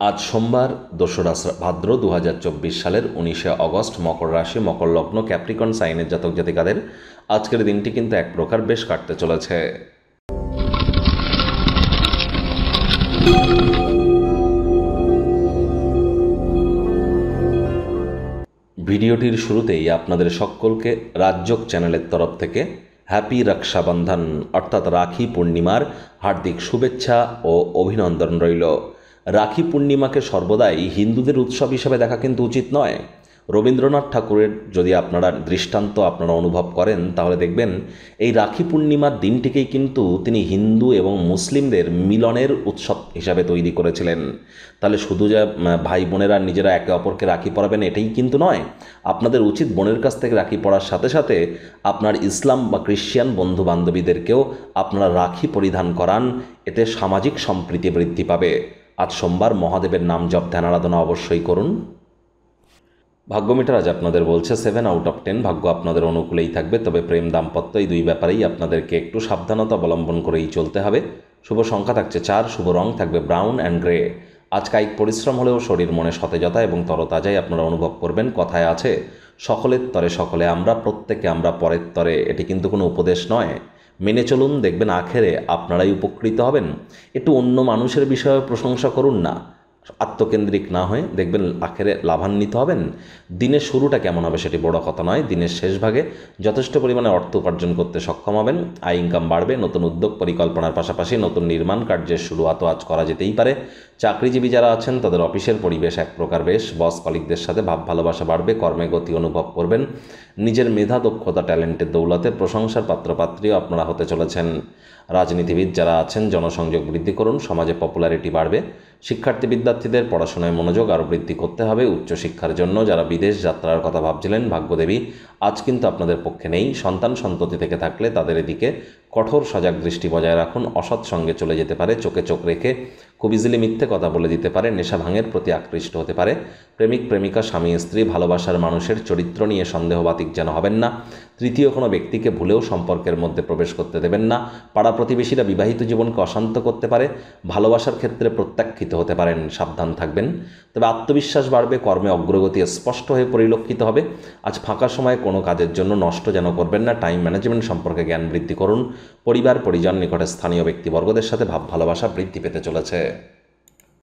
আজ সোমবার ২রা ভাদ্র ২০২৪ সালের ১৯শে অগস্ট, মকর রাশি, মকর লগ্ন, ক্যাপ্রিকন সাইনের জাতক জাতিকাদের আজকের দিনটি কিন্তু এক প্রকার বেশ কাটতে চলেছে। ভিডিওটির শুরুতেই আপনাদের সকলকে রাজযোগ চ্যানেলের তরফ থেকে হ্যাপি রক্ষাবন্ধন অর্থাৎ রাখি পূর্ণিমার হার্দিক শুভেচ্ছা ও অভিনন্দন রইল। রাখি পূর্ণিমাকে সর্বদাই হিন্দুদের উৎসব হিসেবে দেখা কিন্তু উচিত নয়। রবীন্দ্রনাথ ঠাকুরের যদি আপনারা দৃষ্টান্ত অনুভব করেন তাহলে দেখবেন এই রাখি পূর্ণিমার দিনটিকেই কিন্তু তিনি হিন্দু এবং মুসলিমদের মিলনের উৎসব হিসাবে তৈরি করেছিলেন। তাহলে শুধু যে ভাই বোনেরা নিজেরা একে অপরকে রাখি পরাবেন এটাই কিন্তু নয়, আপনাদের উচিত বোনের কাছ থেকে রাখি পরার সাথে সাথে আপনার ইসলাম বা খ্রিশ্চান বন্ধু বান্ধবীদেরকেও আপনারা রাখি পরিধান করান, এতে সামাজিক সম্প্রীতি বৃদ্ধি পাবে। আজ সোমবার মহাদেবের নাম জপ ধ্যান আরাধনা অবশ্যই করুন। ভাগ্যমিটার আজ আপনাদের বলছে 7 আউট অফ 10, ভাগ্য আপনাদের অনুকূলেই থাকবে, তবে প্রেম দাম্পত্য এই দুই ব্যাপারেই আপনাদেরকে একটু সাবধানতা অবলম্বন করেই চলতে হবে। শুভ সংখ্যা থাকছে 4, শুভ রং থাকবে ব্রাউন অ্যান্ড গ্রে। আজ কায়িক পরিশ্রম হলেও শরীর মনে সতেজতা এবং তরতাজাই আপনারা অনুভব করবেন। কথায় আছে সকলের তরে সকলে আমরা, প্রত্যেকে আমরা পরের তরে, এটি কিন্তু কোনো উপদেশ নয়। মেনে চলুন, দেখবেন আখেরে আপনারাই উপকৃত হবেন। একটু অন্য মানুষের বিষয়ে প্রশংসা করুন না, আত্মকেন্দ্রিক না হয়ে দেখবেন আখেরে লাভান্বিত হবেন। দিনের শুরুটা কেমন হবে সেটি বড় কথা নয়, দিনের শেষ ভাগে যথেষ্ট পরিমাণে অর্থ উপার্জন করতে সক্ষম হবেন, আয় ইনকাম বাড়বে, নতুন উদ্যোগ পরিকল্পনার পাশাপাশি নতুন নির্মাণ কার্যের শুরুয়াতও আজ করা যেতেই পারে। চাকরিজীবী যারা আছেন তাদের অফিসের পরিবেশ এক প্রকার বেশ, বস কলিগদের সাথে ভাব ভালোবাসা বাড়বে, কর্মে গতি অনুভব করবেন, নিজের মেধা দক্ষতা ট্যালেন্টের দৌলতে প্রশংসার পাত্রপাত্রীও আপনারা হতে চলেছেন। রাজনীতিবিদ যারা আছেন জনসংযোগ বৃদ্ধি করুন, সমাজে পপুলারিটি বাড়বে। শিক্ষার্থী বিদ্যার্থীদের পড়াশোনায় মনোযোগ আরও বৃদ্ধি করতে হবে। উচ্চশিক্ষার জন্য যারা বিদেশ যাত্রার কথা ভাবছিলেন, ভাগ্যদেবী আজ কিন্তু আপনাদের পক্ষে নেই। সন্তান সন্ততি থেকে থাকলে তাদের এদিকে কঠোর সজাগ দৃষ্টি বজায় রাখুন। অসৎ সঙ্গে চলে যেতে পারে, চোখে চোখ রেখে খুব ইজিলি মিথ্যে কথা বলে দিতে পারে, নেশা ভাঙের প্রতি আকৃষ্ট হতে পারে। প্রেমিক প্রেমিকা, স্বামী স্ত্রী, ভালোবাসার মানুষের চরিত্র নিয়ে সন্দেহবাতিক যেন হবেন না। তৃতীয় কোনো ব্যক্তিকে ভুলেও সম্পর্কের মধ্যে প্রবেশ করতে দেবেন না। পাড়া প্রতিবেশীরা বিবাহিত জীবনকে অশান্ত করতে পারে, ভালোবাসার ক্ষেত্রে প্রত্যাখ্যিত হতে পারেন, সাবধান থাকবেন। তবে আত্মবিশ্বাস বাড়বে, কর্মে অগ্রগতি স্পষ্ট হয়ে পরিলক্ষিত হবে। আজ ফাঁকা সময়ে কোনো কাজের জন্য নষ্ট যেন করবেন না। টাইম ম্যানেজমেন্ট সম্পর্কে জ্ঞান বৃদ্ধি করুন। পরিবার পরিজন নিকটে স্থানীয় ব্যক্তিবর্গদের সাথে ভাব ভালোবাসা বৃদ্ধি পেতে চলেছে।